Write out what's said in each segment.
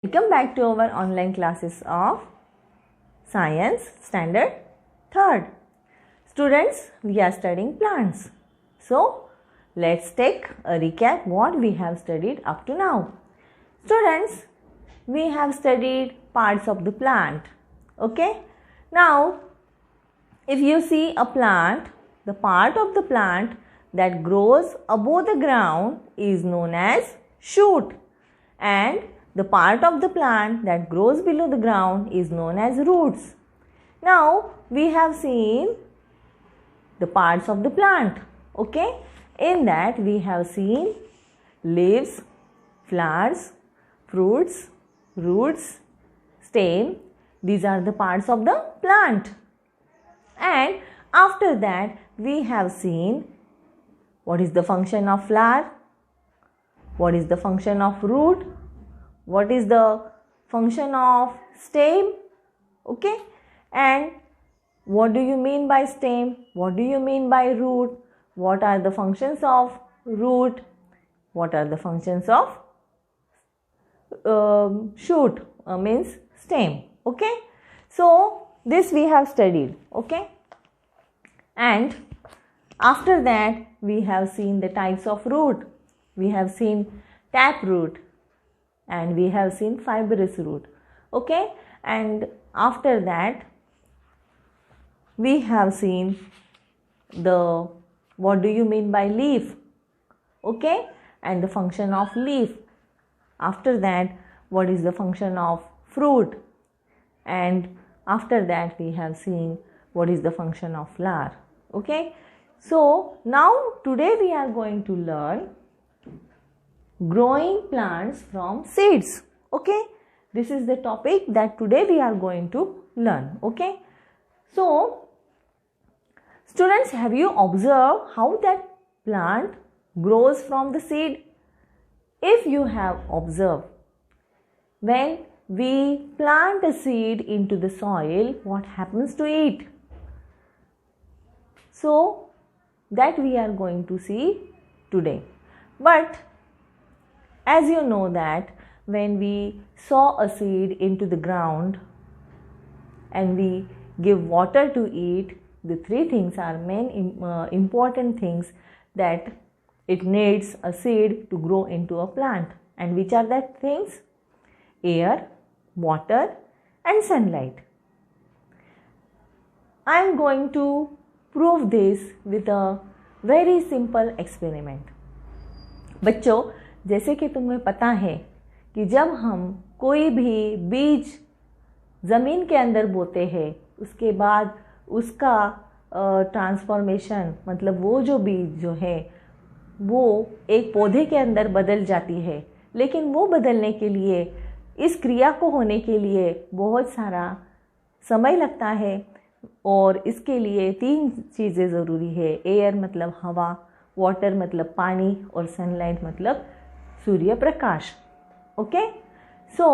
Welcome back to our online classes of Science Standard 3rd. Students, we are studying plants. So, let's take a recap what we have studied up to now. Students, we have studied parts of the plant. Okay? Now, if you see a plant, the part of the plant that grows above the ground is known as shoot, and the part of the plant that grows below the ground is known as roots. Now we have seen the parts of the plant. Okay, in that we have seen leaves, flowers, fruits, roots, stem. These are the parts of the plant. And after that we have seen what is the function of flower, what is the function of root, what is the function of stem, okay, and what do you mean by stem, what do you mean by root, what are the functions of root, what are the functions of shoot, means stem, okay. So this we have studied, okay, and after that we have seen the types of root. We have seen tap root and we have seen fibrous root, okay, and after that we have seen the what do you mean by leaf, okay, and the function of leaf. After that what is the function of fruit, and after that we have seen what is the function of flower, okay. So now today we are going to learn growing plants from seeds, okay. This is the topic that today we are going to learn, okay. So students, have you observed how that plant grows from the seed? If you have observed, when we plant a seed into the soil, what happens to it? So that we are going to see today. But as you know that when we sow a seed into the ground and we give water to it, the three things are main important things that it needs a seed to grow into a plant. And which are that things? Air, water and sunlight. I am going to prove this with a very simple experiment. बच्चों, जैसे कि तुम्हें पता है कि जब हम कोई भी बीज ज़मीन के अंदर बोते हैं, उसके बाद उसका ट्रांसफॉर्मेशन, मतलब वो जो बीज जो है वो एक पौधे के अंदर बदल जाती है, लेकिन वो बदलने के लिए, इस क्रिया को होने के लिए बहुत सारा समय लगता है और इसके लिए तीन चीज़ें ज़रूरी है. एयर मतलब हवा, वाटर मतलब पानी और सनलाइट मतलब Surya Prakash, okay. So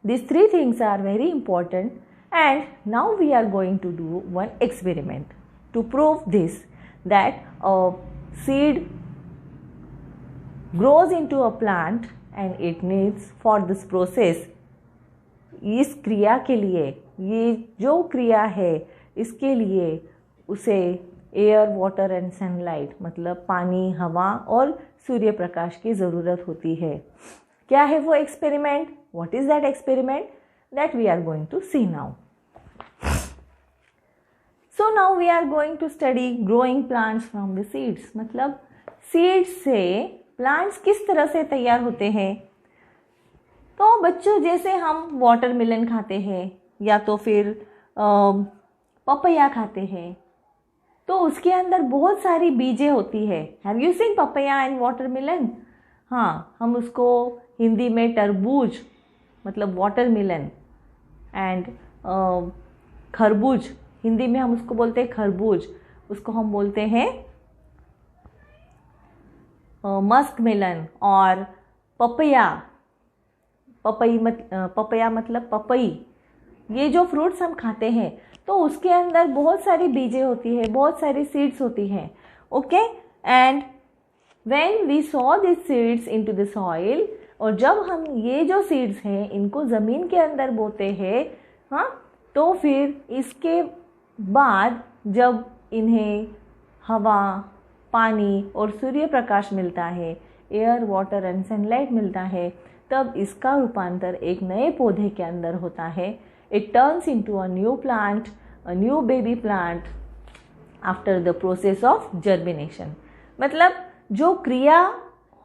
these three things are very important, and now we are going to do one experiment to prove this, that a seed grows into a plant and it needs for this process, इस क्रिया के लिए, ये जो क्रिया है इसके लिए उसे एयर, वाटर एंड सनलाइट मतलब पानी, हवा और सूर्य प्रकाश की ज़रूरत होती है. क्या है वो experiment? What is that experiment? That we are going to see now. So now we are going to study growing plants from the seeds. मतलब सीड्स से प्लांट्स किस तरह से तैयार होते हैं. तो बच्चों, जैसे हम वाटरमेलन खाते हैं या तो फिर पपैया खाते हैं, तो उसके अंदर बहुत सारी बीजें होती है. Have you seen papaya and watermelon? हाँ, हम उसको हिंदी में तरबूज मतलब वाटरमेलन एंड खरबूज, हिंदी में हम उसको बोलते हैं खरबूज, उसको हम बोलते हैं मस्क मेलन. और पपैया, पपैया मतलब पपई, ये जो फ्रूट्स हम खाते हैं तो उसके अंदर बहुत सारी बीजें होती है, बहुत सारी सीड्स होती हैं, okay. And when we sow this seeds into the soil, और जब हम ये जो सीड्स हैं इनको ज़मीन के अंदर बोते हैं, हाँ, तो फिर इसके बाद जब इन्हें हवा, पानी और सूर्य प्रकाश मिलता है, एयर, वाटर एंड सनलाइट मिलता है, तब इसका रूपांतर एक नए पौधे के अंदर होता है. It turns into a new plant, a new baby plant after the process of germination. मतलब जो क्रिया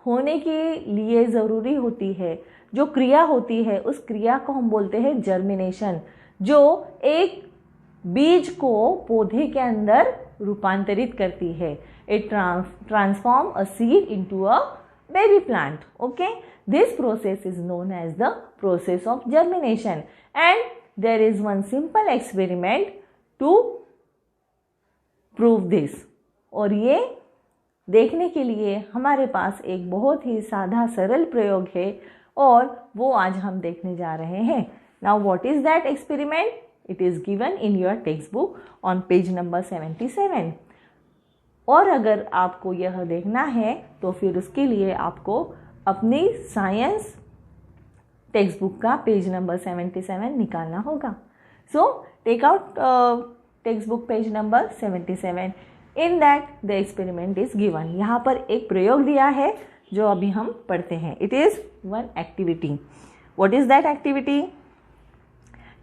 होने के लिए ज़रूरी होती है, जो क्रिया होती है, उस क्रिया को हम बोलते हैं जर्मिनेशन, जो एक बीज को पौधे के अंदर रूपांतरित करती है. It transform a seed into a baby plant. Okay, this process is known as the process of germination, and there is one simple experiment to prove this. और ये देखने के लिए हमारे पास एक बहुत ही सादा सरल प्रयोग है और वो आज हम देखने जा रहे हैं. Now what is that experiment? It is given in your textbook on page number 77. और अगर आपको यह देखना है तो फिर उसके लिए आपको अपनी साइंस टेक्स्ट बुक का पेज नंबर 77 निकालना होगा. So take out text book page number 77. In that the experiment is given. यहाँ पर एक प्रयोग दिया है जो अभी हम पढ़ते हैं. It is one activity. What is that activity?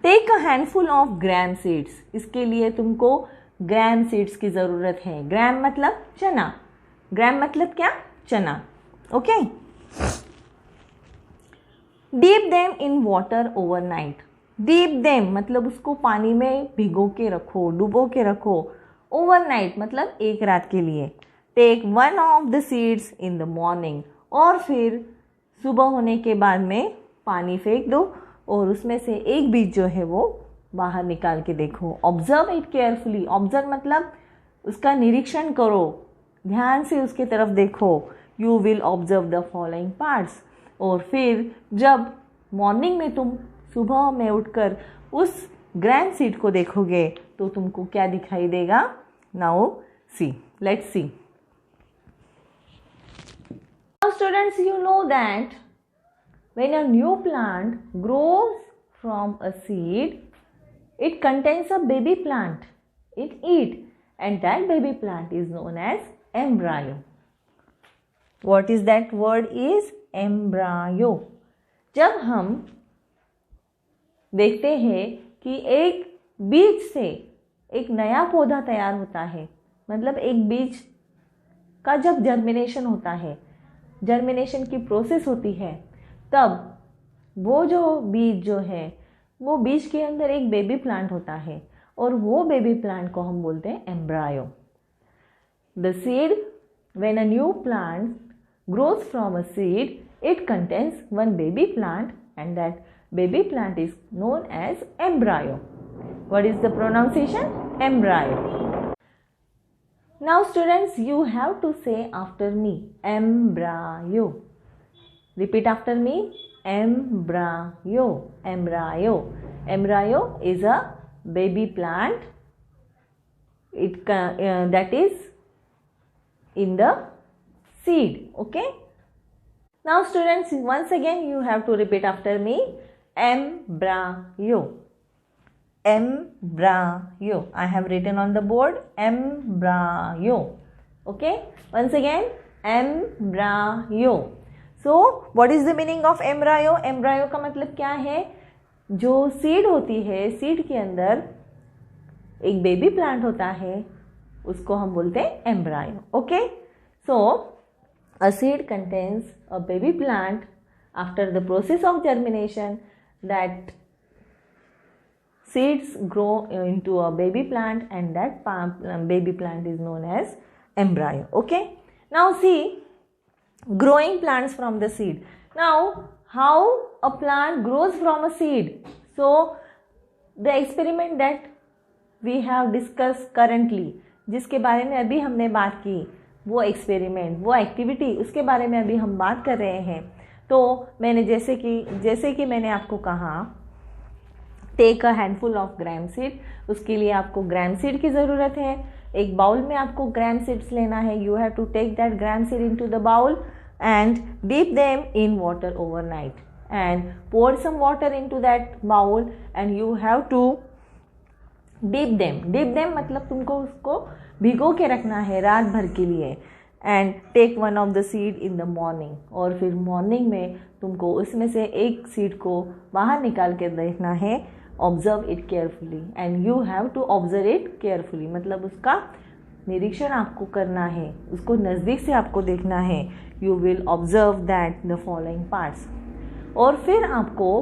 Take a handful of gram seeds. इसके लिए तुमको ग्राम सीड्स की ज़रूरत है. ग्राम मतलब चना. ग्राम मतलब क्या? चना. Okay. Deep them in water overnight. Deep them मतलब उसको पानी में भिगो के रखो, डुबो के रखो. ओवरनाइट मतलब एक रात के लिए. Take one of the seeds in the morning. और फिर सुबह होने के बाद में पानी फेंक दो और उसमें से एक बीज जो है वो बाहर निकाल के देखो. Observe it carefully. ऑब्जर्व मतलब उसका निरीक्षण करो, ध्यान से उसके तरफ देखो. You will observe the following parts. और फिर जब मॉर्निंग में तुम सुबह में उठकर उस ग्राम सीड को देखोगे तो तुमको क्या दिखाई देगा? Now see, let's see. Now students, you know that when a new plant grows from a seed, it contains a baby plant in it, and that baby plant is known as embryo. What is that word? Is embryo. जब हम देखते हैं कि एक बीज से एक नया पौधा तैयार होता है, मतलब एक बीज का जब जर्मिनेशन होता है, जर्मिनेशन की प्रोसेस होती है, तब वो जो बीज जो है वो बीज के अंदर एक बेबी प्लांट होता है और वो बेबी प्लांट को हम बोलते हैं embryo. The seed, when a new plant grows from a seed, it contains one baby plant and that baby plant is known as embryo. What is the pronunciation? Embryo. Now students, you have to say after me embryo. Repeat after me. Embryo. Embryo. Embryo is a baby plant. It that is in the seed. Okay. Now students, once again you have to repeat after me. Embryo. Embryo. I have written on the board embryo. Okay. Once again, embryo. So what is the meaning of embryo? Embryo का मतलब क्या है? जो seed होती है, seed के अंदर एक बेबी प्लांट होता है, उसको हम बोलते हैं embryo. Okay. So a seed contains a baby plant after the process of germination. That seeds grow into a baby plant and that baby plant is known as embryo. Okay. Now see, growing plants from the seed. Now how a plant grows from a seed? So the experiment that we have discussed currently, जिसके बारे में अभी हमने बात की, वो experiment, वो activity, उसके बारे में अभी हम बात कर रहे हैं. तो मैंने जैसे कि मैंने आपको कहा, take a handful of gram seed. उसके लिए आपको ग्राम सीड की ज़रूरत है. एक बाउल में आपको ग्राम सीड्स लेना है. You have to take that gram seed into the bowl. and dip them in water overnight and pour some water into that bowl and you have to dip them मतलब तुमको उसको भिगो के रखना है रात भर के लिए and take one of the seed in the morning और फिर मॉर्निंग में तुमको उसमें से एक सीड को बाहर निकाल के देखना है observe it carefully and you have to observe it carefully मतलब उसका निरीक्षण आपको करना है उसको नज़दीक से आपको देखना है you will observe that the following parts और फिर आपको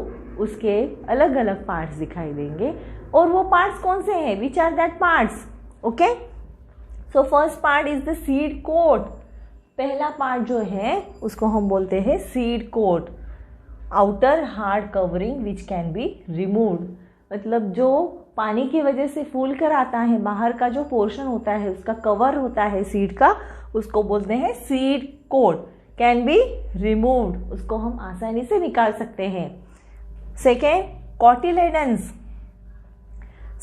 उसके अलग अलग पार्ट्स दिखाई देंगे और वो पार्ट्स कौन से हैं which are that parts okay so first part is the seed coat पहला पार्ट जो है उसको हम बोलते हैं seed coat outer hard covering which can be removed मतलब जो पानी की वजह से फूल कर आता है बाहर का जो पोर्शन होता है उसका कवर होता है सीड का उसको बोलते हैं seed coat can be removed उसको हम आसानी से निकाल सकते हैं सेकेंड कॉटिलेडन्स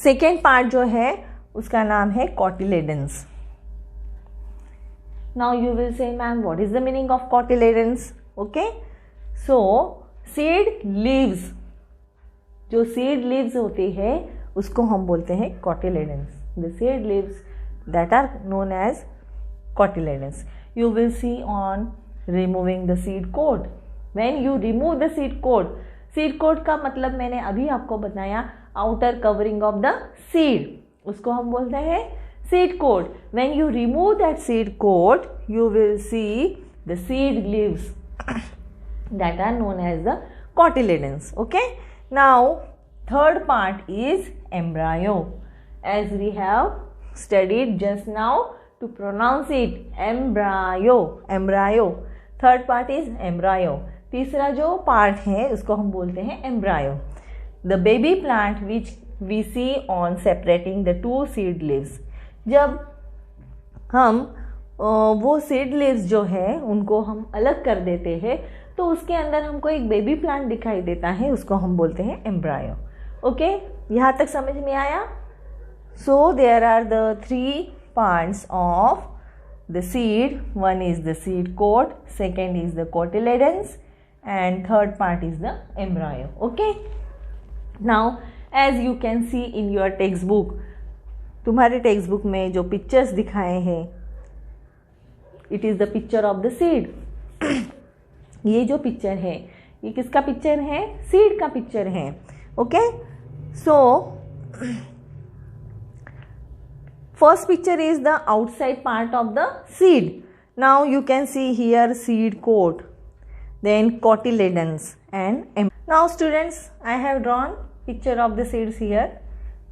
सेकेंड पार्ट जो है उसका नाम है cotyledons now you will say ma'am what is the meaning of cotyledons okay so seed leaves जो सीड लीव्स होती है उसको हम बोलते हैं cotyledons the seed leaves that are known as cotyledons you will see on removing the seed coat when you remove the seed coat का मतलब मैंने अभी आपको बताया outer covering of the seed उसको हम बोलते हैं seed coat when you remove that seed coat you will see the seed leaves that are known as the cotyledons okay now third part is embryo as we have studied just now to pronounce it embryo third part is embryo तीसरा जो part है उसको हम बोलते हैं embryo the baby plant which we see on separating the two seed leaves जब हम वो सीड लीव्स जो है उनको हम अलग कर देते हैं तो उसके अंदर हमको एक बेबी प्लांट दिखाई देता है उसको हम बोलते हैं एम्ब्रायो ओके यहाँ तक समझ में आया so there are the three parts of the seed one is the seed coat second is the cotyledons and third part is the embryo okay now as you can see in your text book तुम्हारे text book में जो pictures दिखाए हैं it is the picture of the seed ये जो picture है ये किसका पिक्चर है सीड का पिक्चर है okay so first picture is the outside part of the seed now you can see here seed coat then cotyledons and now students I have drawn picture of the seeds here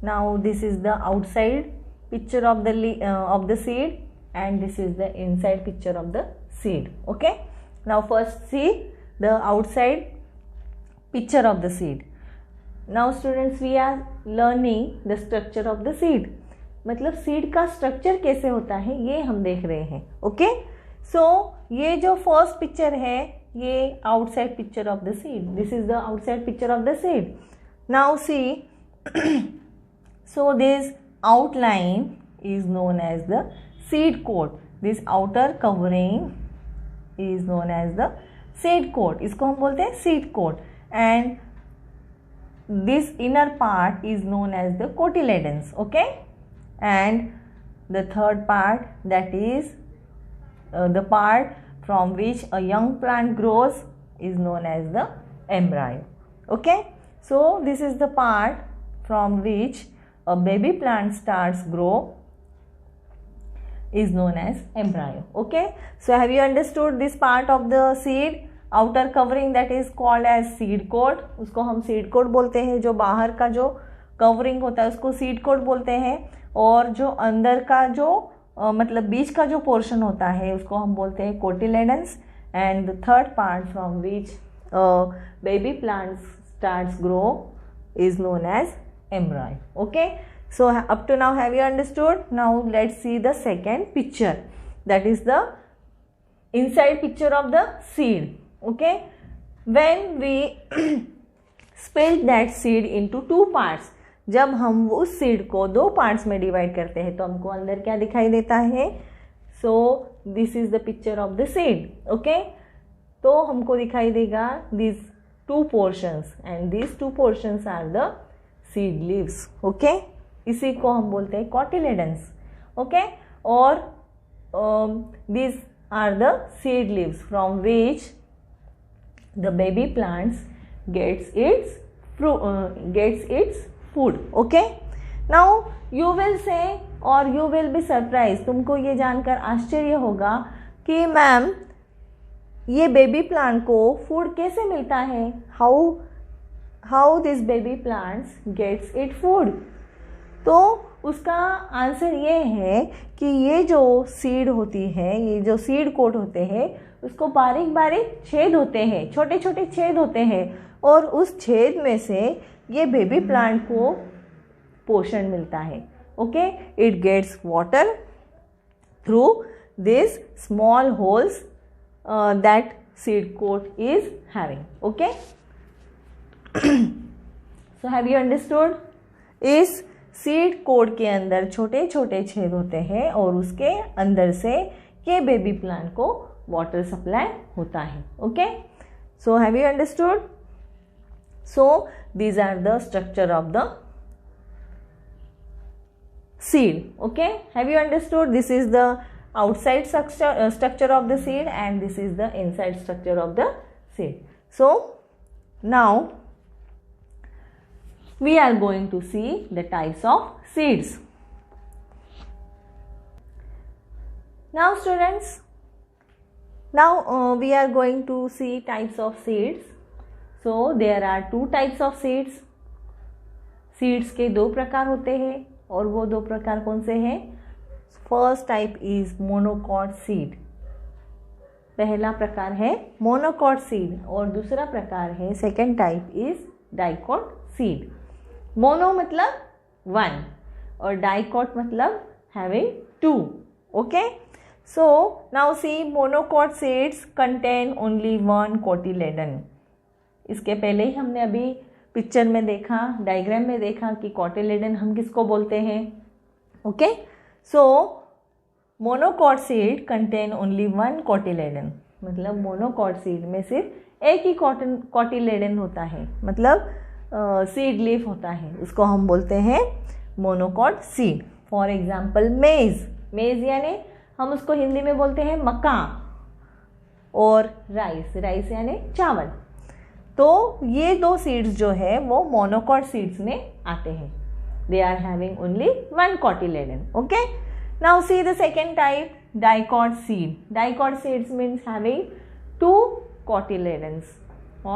now this is the outside picture of the seed and this is the inside picture of the seed okay now first see the outside picture of the seed now students we are learning the structure of the seed मतलब seed का structure कैसे होता है ये हम देख रहे हैं ओके सो ये जो फर्स्ट पिक्चर है ये outside picture of the seed this is the outside picture of the seed now see so this outline is known as the seed coat this outer covering is known as the seed coat इसको हम बोलते हैं seed coat and this inner part is known as the cotyledons okay and the third part that is the part from which a young plant grows is known as the embryo okay so this is the part from which a baby plant starts grow is known as embryo okay so have you understood this part of the seed outer covering that is called as seed coat उसको हम seed coat बोलते हैं जो बाहर का जो covering होता है उसको seed coat बोलते हैं और जो अंदर का जो मतलब बीच का जो पोर्शन होता है उसको हम बोलते हैं cotyledons and the third part from which baby plant starts grow is known as embryo okay so up to now have you understood now let's see the second picture that is the inside picture of the seed okay when we split that seed into two parts जब हम उस seed को दो parts में divide करते हैं तो हमको अंदर क्या दिखाई देता है so this is the picture of the seed okay तो हमको दिखाई देगा these two portions and these two portions are the seed leaves. Okay, इसी को हम बोलते हैं cotyledons. ओके, और these are the seed leaves from which the baby plants gets its food. Okay, now you will say or you will be surprised, तुमको ये जानकर आश्चर्य होगा कि मैम ये बेबी प्लांट को फूड कैसे मिलता है. How this baby plants gets it food. तो उसका आंसर ये है कि ये जो सीड होती है, ये जो सीड कोट होते हैं, उसको बारीक बारीक छेद होते हैं, छोटे छोटे छेद होते हैं, और उस छेद में से ये बेबी प्लांट को पोषण मिलता है. Okay, it gets water through this small holes that seed coat is having. Okay, so have you understood? इस सीड कोट के अंदर छोटे छोटे छेद होते हैं और उसके अंदर से ये बेबी प्लांट को वाटर सप्लाई होता है. Okay, so have you understood? So these are the structure of the seed. Okay, have you understood? This is the outside structure of the seed and this is the inside structure of the seed. So now we are going to see the types of seeds. Now students, now we are going to see types of seeds. So there are two types of seeds. Seeds के दो प्रकार होते हैं और वो दो प्रकार कौन से हैं? First type is monocot seed. पहला प्रकार है मोनोकॉट सीड और दूसरा प्रकार है, second type is dicot seed. Mono मतलब वन और डाइकॉट मतलब having two. Okay, so now see monocot seeds contain only one cotyledon. इसके पहले ही हमने अभी पिक्चर में देखा, डायग्राम में देखा कि कोटिलेडन हम किसको बोलते हैं. Okay, so monocot seed contain only one cotyledon. मतलब मोनोकॉट सीड में सिर्फ एक ही कोटिलेडन होता है, मतलब सीड लीफ होता है, उसको हम बोलते हैं मोनोकॉट सीड. फॉर एग्जाम्पल मेज. मेज यानी हम उसको हिंदी में बोलते हैं मक्का, और राइस. राइस यानी चावल. तो ये दो सीड्स जो है वो मोनोकॉट सीड्स में आते हैं. They are having only one cotyledon. Okay. Now see the second type, dicot seed. Dicot seeds means having two cotyledons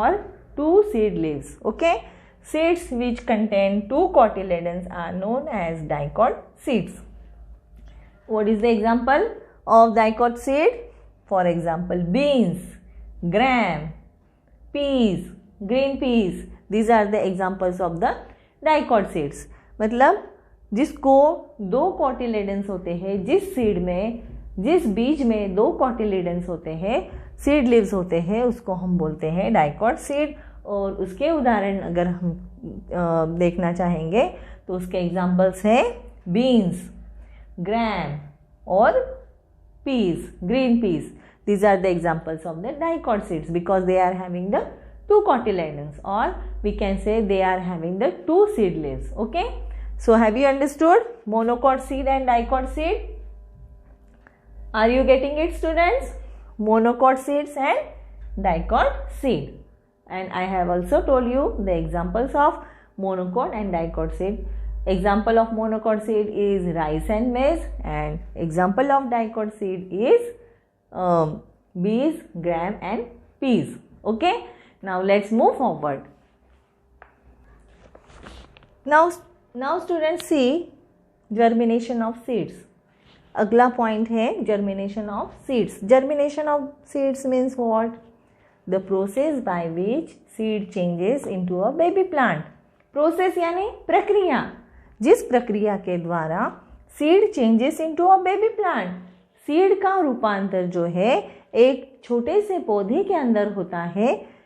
or two seed leaves. Okay. Seeds which contain two cotyledons are known as dicot seeds. What is the example of dicot seed? For example, beans, gram, peas, green peas. These are the examples of the dicot seeds. मतलब जिसको दो cotyledons होते हैं, जिस seed में, जिस बीज में दो कोटिलेडन्स होते हैं, सीड लीव्स होते हैं, उसको हम बोलते हैं डाइकॉट सीड. और उसके उदाहरण अगर हम देखना चाहेंगे तो उसके एग्जांपल्स हैं बीन्स, ग्रैम और peas, green peas. These are the examples of the dicot seeds because they are having the two cotyledons, or we can say they are having the two seed leaves. Okay. So have you understood monocot seed and dicot seed? Are you getting it, students? Monocot seeds and dicot seed. And I have also told you the examples of monocot and dicot seed. Example of monocot seed is rice and maize, and example of dicot seed is beans, gram and peas. Okay. Now let's move forward. Now students see germination of seeds. अगला point है germination of seeds. Germination of seeds means what? The process by which seed changes into a baby plant. Process यानी प्रक्रिया, जिस प्रक्रिया के द्वारा seed changes into a baby plant. Seed का रूपांतर जो है एक छोटे से पौधे के अंदर होता है,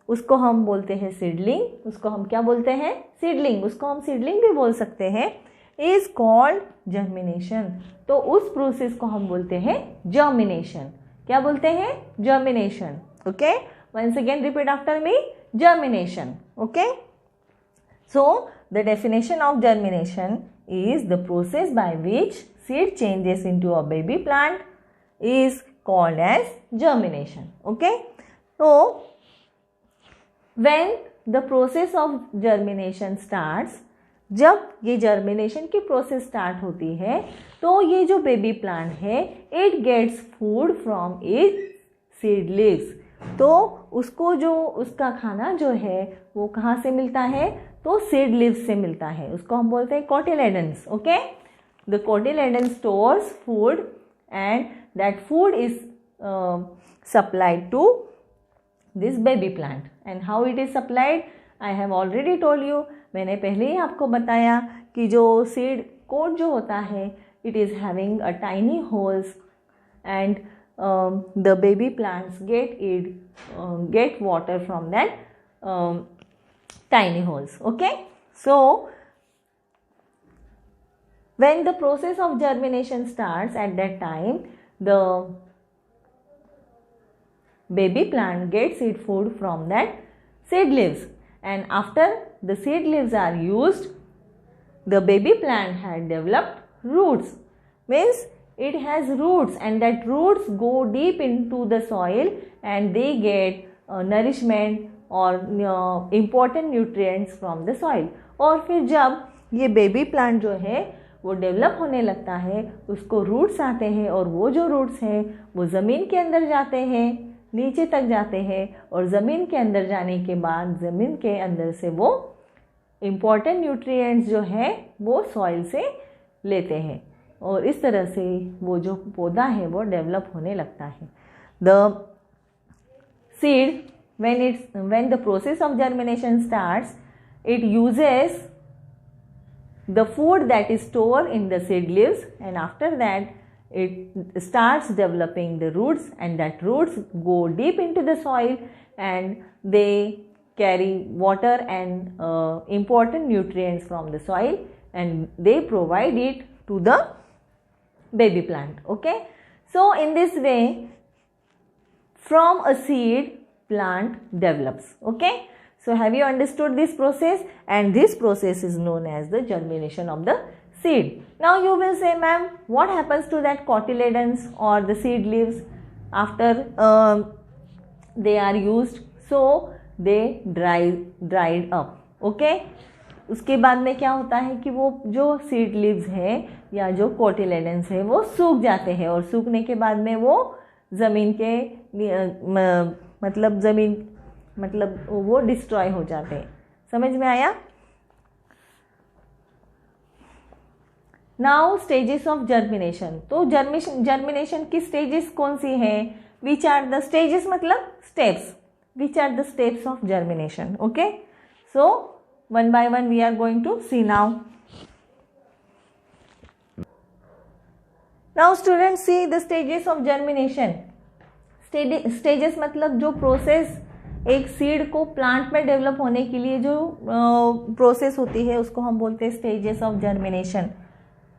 उसको हम बोलते हैं सीडलिंग. उसको हम क्या बोलते हैं? सीडलिंग. उसको हम सीडलिंग भी बोल सकते हैं. Is called germination. तो उस प्रोसेस को हम बोलते हैं जर्मिनेशन. क्या बोलते हैं? Germination. Okay, once again repeat after me. Germination. Okay, so the definition of germination is the process by which seed changes into a baby plant is called as germination. Okay, so when the process of germination starts, जब ये germination की process start होती है तो ये जो baby plant है it gets food from its seed leaves. तो उसको जो उसका खाना जो है वो कहाँ से मिलता है, तो सीड लीव्स से मिलता है. उसको हम बोलते हैं cotyledons. Okay, the cotyledon stores food and that food is supplied to this baby plant. And how it is supplied, I have already told you, मैंने पहले ही आपको बताया कि जो सीड कोट जो होता है it is having a tiny holes and the baby plants get water from that tiny holes. Okay, so when the process of germination starts, at that time the baby plant gets its food from that seed leaves, and after the seed leaves are used, the baby plant had developed roots. Means it has roots, and that roots go deep into the soil and they get nourishment or important nutrients from the soil. और फिर जब ये baby plant जो है वो develop होने लगता है, उसको रूट्स आते हैं, और वो जो रूट्स हैं वो ज़मीन के अंदर जाते हैं, नीचे तक जाते हैं, और ज़मीन के अंदर जाने के बाद ज़मीन के अंदर से वो इम्पॉर्टेंट न्यूट्रिएंट्स जो है वो सॉइल से लेते हैं, और इस तरह से वो जो पौधा है वो डेवलप होने लगता है. The seed when the process of germination starts, it uses the food that is stored in the seed leaves, and after that it starts developing the roots, and that roots go deep into the soil and they carry water and important nutrients from the soil, and they provide it to the baby plant. Okay, so in this way from a seed plant develops. Okay, so have you understood this process? And this process is known as the germination of the seed. Now you will say, ma'am, what happens to that cotyledons or the seed leaves after they are used? So they dried up. Okay, उसके बाद में क्या होता है कि वो जो seed leaves है या जो कोटिलेडन्स है वो सूख जाते हैं, और सूखने के बाद में वो ज़मीन के मतलब वो डिस्ट्रॉय हो जाते हैं. समझ में आया? Now stages of germination. तो जर्मिनेशन की स्टेजेस कौन सी हैं? विच आर द स्टेजेस मतलब steps. Which are the steps of germination? Okay, so one by one we are going to see now. Now students, see the stages of germination. Stages मतलब जो process एक seed को plant में develop होने के लिए जो प्रोसेस होती है उसको हम बोलते हैं stages of germination.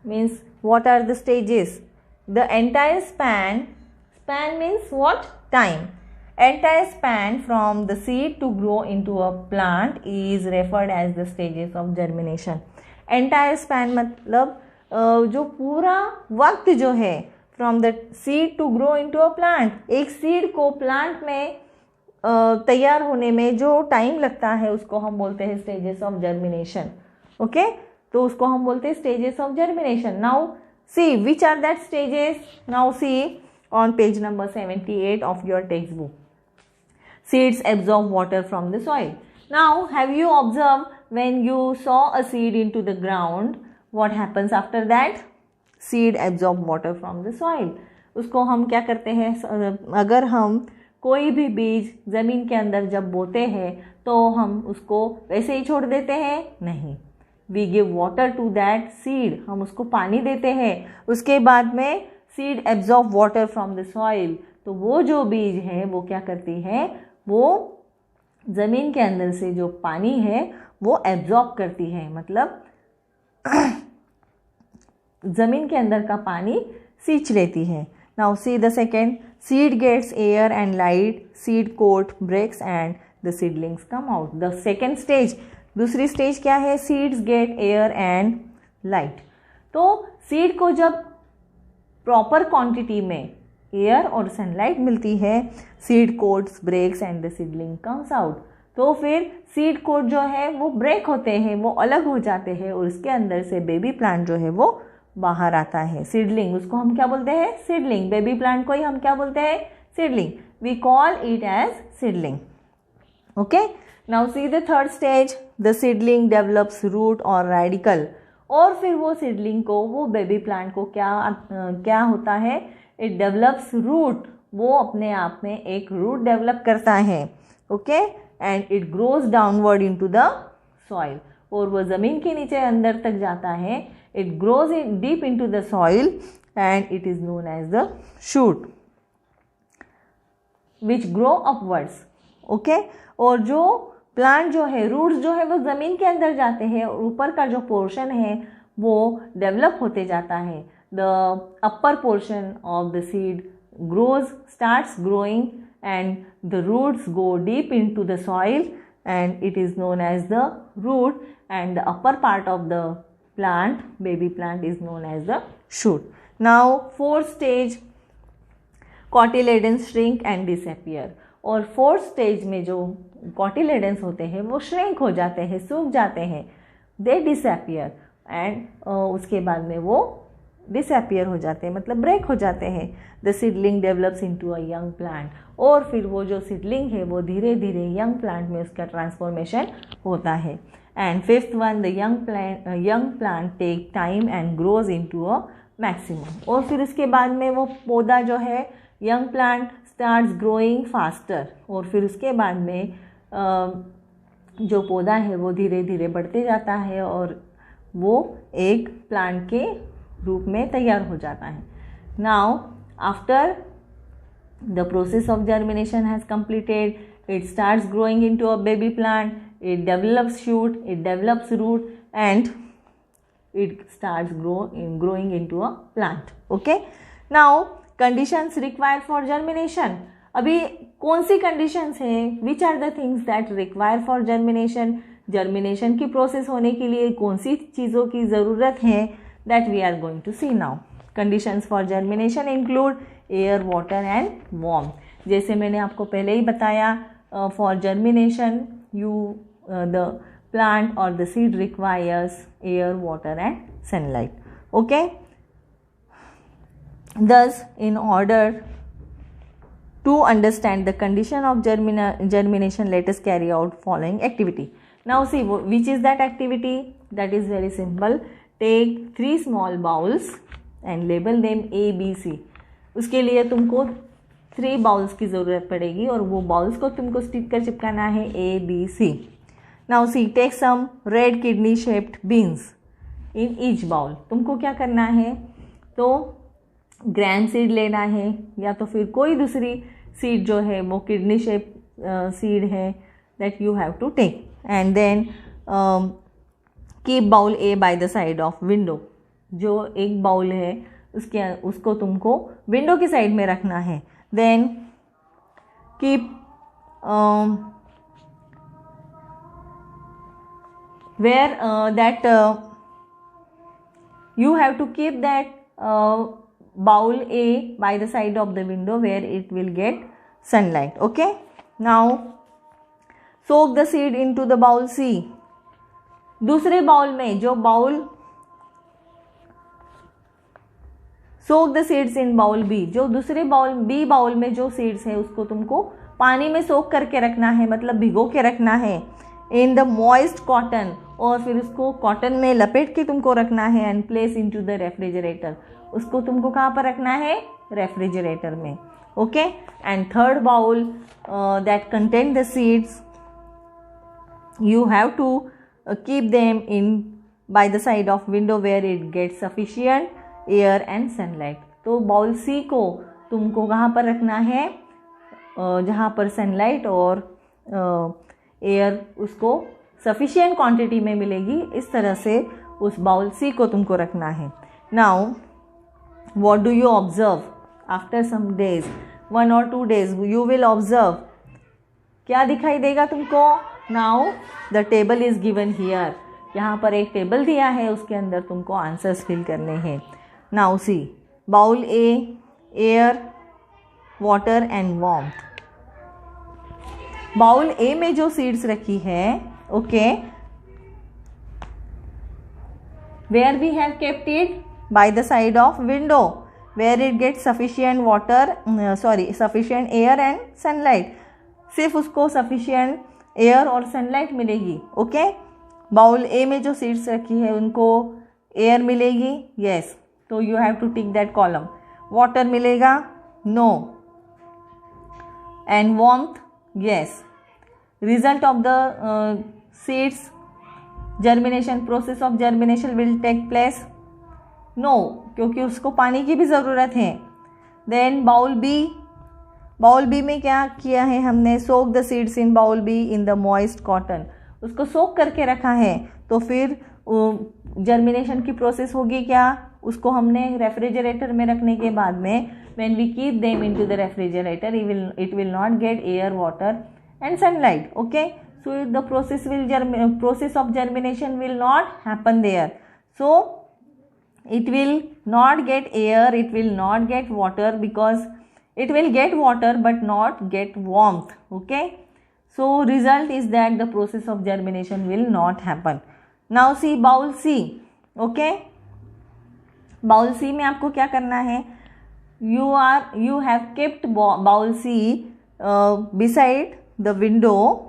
Means what are the stages? The entire span means what? Time. Entire span from the seed to grow into a plant is referred as the stages of germination. Entire span मतलब जो पूरा वक्त जो है from the seed to grow into a plant, एक seed को plant में तैयार होने में जो टाइम लगता है उसको हम बोलते हैं stages of germination. Okay, तो उसको हम बोलते हैं stages of germination. Now see which are that stages. Now see on page number 78 of your textbook. Seeds absorb water from the soil. Now have you observed when you sow a seed into the ground, what happens after that? Seed absorb water from the soil. उसको हम क्या करते हैं, अगर हम कोई भी बीज ज़मीन के अंदर जब बोते हैं तो हम उसको वैसे ही छोड़ देते हैं? नहीं. We give water to that seed. हम उसको पानी देते हैं. उसके बाद में seed absorb water from the soil. तो वो जो बीज है वो क्या करती है, वो ज़मीन के अंदर से जो पानी है वो एब्जॉर्ब करती है, मतलब ज़मीन के अंदर का पानी सींच लेती है. Now see the second seed gets air and light, seed coat breaks and the seedlings come out. The second stage, दूसरी स्टेज क्या है? seeds get air and light. तो सीड को जब प्रॉपर क्वांटिटी में एयर और सनलाइट मिलती है, seed coats breaks and the seedling comes out. तो फिर सीड कोट जो है वो ब्रेक होते हैं, वो अलग हो जाते हैं और उसके अंदर से बेबी प्लांट जो है वो बाहर आता है. सीडलिंग, उसको हम क्या बोलते हैं? सीडलिंग. बेबी प्लांट को ही हम क्या बोलते हैं? Seedling. We call it as seedling. Okay, now see the third stage. The seedling develops root और रेडिकल. और फिर वो सीडलिंग को, वो बेबी प्लांट को क्या होता है? It develops root. वो अपने आप में एक रूट डेवलप करता है. Okay, and it grows downward into the soil. और वो ज़मीन के नीचे अंदर तक जाता है. It grows deep into the soil and it is known as the shoot which grow upwards. Okay? और जो प्लांट जो है, रूट्स जो है वो ज़मीन के अंदर जाते हैं और ऊपर का जो पोर्शन है वो डेवलप होते जाता है. The upper portion of the seed starts growing and the roots go deep into the soil and it is known as the root, and the upper part of the plant, baby plant, is known as the shoot. Now fourth stage, cotyledons shrink and disappear. और fourth stage में जो cotyledons होते हैं वो shrink हो जाते हैं, सूख जाते हैं. they disappear and उसके बाद में वो disappear हो जाते हैं, मतलब ब्रेक हो जाते हैं. the seedling develops into a young plant. और फिर वो जो सीडलिंग है वो धीरे धीरे यंग प्लांट में उसका ट्रांसफॉर्मेशन होता है. And fifth one, the young plant take time and grows into a maximum. और फिर उसके बाद में वो पौधा जो है, young plant starts growing faster. और फिर उसके बाद में जो पौधा है वो धीरे धीरे बढ़ते जाता है और वो एक प्लांट के रूप में तैयार हो जाता है. Now after the process of germination has completed, it starts growing into a baby plant. It develops shoot, it develops root and it starts growing into a plant. Okay. Now conditions required for germination. अभी कौन सी conditions हैं? Which are the things that require for germination? Germination की process होने के लिए कौन सी चीज़ों की ज़रूरत है? That we are going to see now. Conditions for germination include air, water and warmth. जैसे मैंने आपको पहले ही बताया, for germination the plant or the seed requires air, water and sunlight. Okay, thus in order to understand the condition of germination, let us carry out following activity. Now see, which is that activity? That is very simple. Take 3 small bowls and label them A, B, C. उसके लिए तुमको 3 bowls की ज़रूरत पड़ेगी और वो bowls को तुमको स्टिक कर चिपकाना है A, B, C. Now see, take some red kidney shaped beans in each bowl. तुमको क्या करना है? तो ग्रैम सीड लेना है या तो फिर कोई दूसरी सीड जो है वो किडनी शेप सीड है, that you have to take. And then keep bowl A by the side of window. जो एक बाउल है उसको तुमको विंडो की साइड में रखना है. Then keep where you have to keep that bowl A by the side of the window where it will get sunlight. Okay. Now soak the seed into the bowl C. दूसरे bowl में जो bowl, soak the seeds in bowl B. जो दूसरे bowl B bowl में जो seeds है उसको तुमको पानी में सोक करके रखना है, मतलब भिगो के रखना है. इन द मॉइस्ट कॉटन. और फिर उसको कॉटन में लपेट के तुमको रखना है. And place into the refrigerator. उसको तुमको कहाँ पर रखना है? रेफ्रिजरेटर में. Okay. And third bowl that contain the seeds, you have to keep them in by the side of window where it gets sufficient air and sunlight. तो bowl C को तुमको कहाँ पर रखना है? जहाँ पर सनलाइट और एयर उसको सफिशिएंट क्वांटिटी में मिलेगी, इस तरह से उस बाउल सी को तुमको रखना है. Now what do you observe after some days? 1 or 2 days you will observe. क्या दिखाई देगा तुमको? Now the table is given here. यहाँ पर एक टेबल दिया है, उसके अंदर तुमको आंसर्स फिल करने हैं. Now see, bowl A, air, water and warmth. Bowl A में जो सीड्स रखी है, okay, where we have kept it by the side of window where it gets sufficient water, sufficient air and sunlight. सिर्फ उसको sufficient air और sunlight मिलेगी. Okay, bowl A में जो सीड्स रखी है उनको एयर मिलेगी, यस, तो you have to tick that column. Water मिलेगा, no. And warmth, yes. Result of the seeds, germination, process of germination will take place, no, क्योंकि उसको पानी की भी ज़रूरत है. Then bowl B, bowl B में क्या किया है हमने? Soak the seeds in bowl B in the moist cotton. उसको सोक करके रखा है, तो फिर जर्मिनेशन की प्रोसेस होगी क्या? उसको हमने रेफ्रिजरेटर में रखने के बाद में when we keep them into the refrigerator it will not get air, water and sunlight. Okay, so the process of germination will not happen there. So it will not get air, it will not get water, because it will get water but not get warmth. Okay, so result is that the process of germination will not happen. Now see bowl C. Okay, bowl C में आपको क्या करना है? You have kept bowl C beside the window,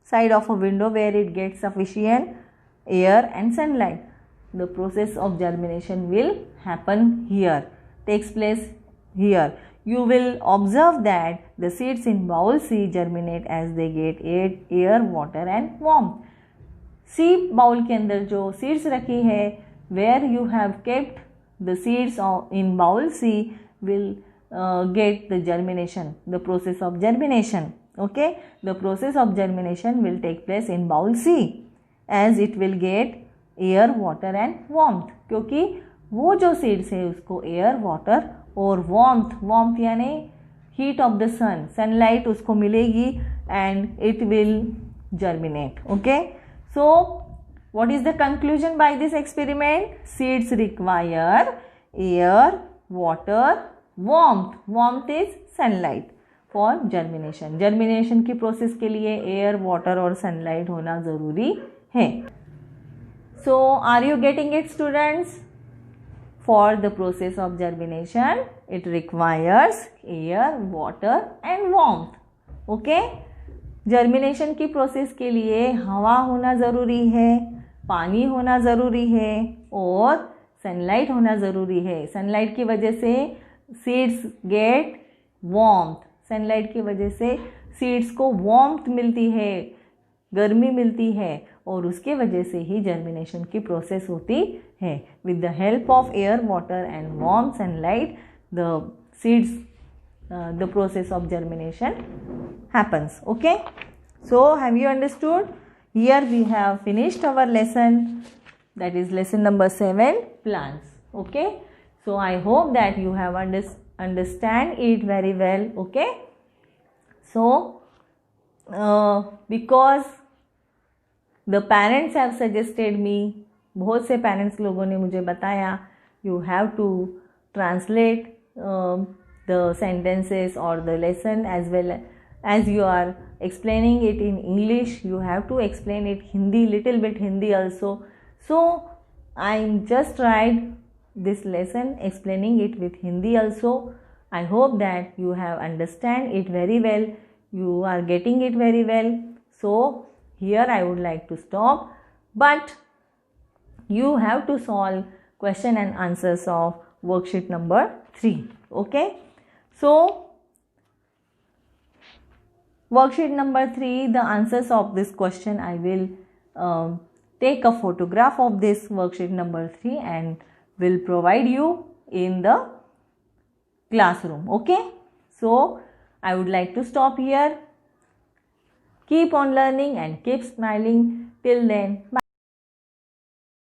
side of a window where it gets sufficient air and sunlight. The process of germination will happen here, takes place here. You will observe that the seeds in bowl C germinate as they get air, water and warmth. C bowl के अंदर जो seeds रखी है, where you have kept the seeds in bowl C will get the germination, the process of germination. Okay, the process of germination will take place in bowl C as it will get air, water and warmth. क्योंकि वो जो seeds है उसको air, water और warmth यानी heat of the sun, sunlight उसको मिलेगी and it will germinate. Okay, so what is the conclusion by this experiment? Seeds require air, water, warmth. Warmth is sunlight for germination. Germination की process के लिए air, water और sunlight होना ज़रूरी है. So are you getting it students? For the process of germination it requires air, water and warmth. Okay, germination की process के लिए हवा होना ज़रूरी है, पानी होना ज़रूरी है और सनलाइट होना ज़रूरी है. सनलाइट की वजह से सीड्स गेट वार्मथ. सनलाइट की वजह से सीड्स को वार्मथ मिलती है, गर्मी मिलती है और उसके वजह से ही जर्मिनेशन की प्रोसेस होती है. With the help of air, water and warm sunlight the seeds, the process of germination happens. Okay, so have you understood? Here we have finished our lesson, that is lesson number 7, plants. Okay, so I hope that you have understand it very well. Okay, so because the parents have suggested me, बहुत से parents लोगों ने मुझे बताया, you have to translate the sentences or the lesson as well as you are explaining it in English. You have to explain it Hindi, little bit Hindi also. So I just tried this lesson explaining it with Hindi also. I hope that you have understand it very well, you are getting it very well. So here I would like to stop, but you have to solve question and answers of worksheet number 3. Okay, so worksheet number 3, the answers of this question, I will take a photograph of this worksheet number 3 and will provide you in the classroom. Okay, so I would like to stop here. Keep on learning and keep smiling. Till then, bye.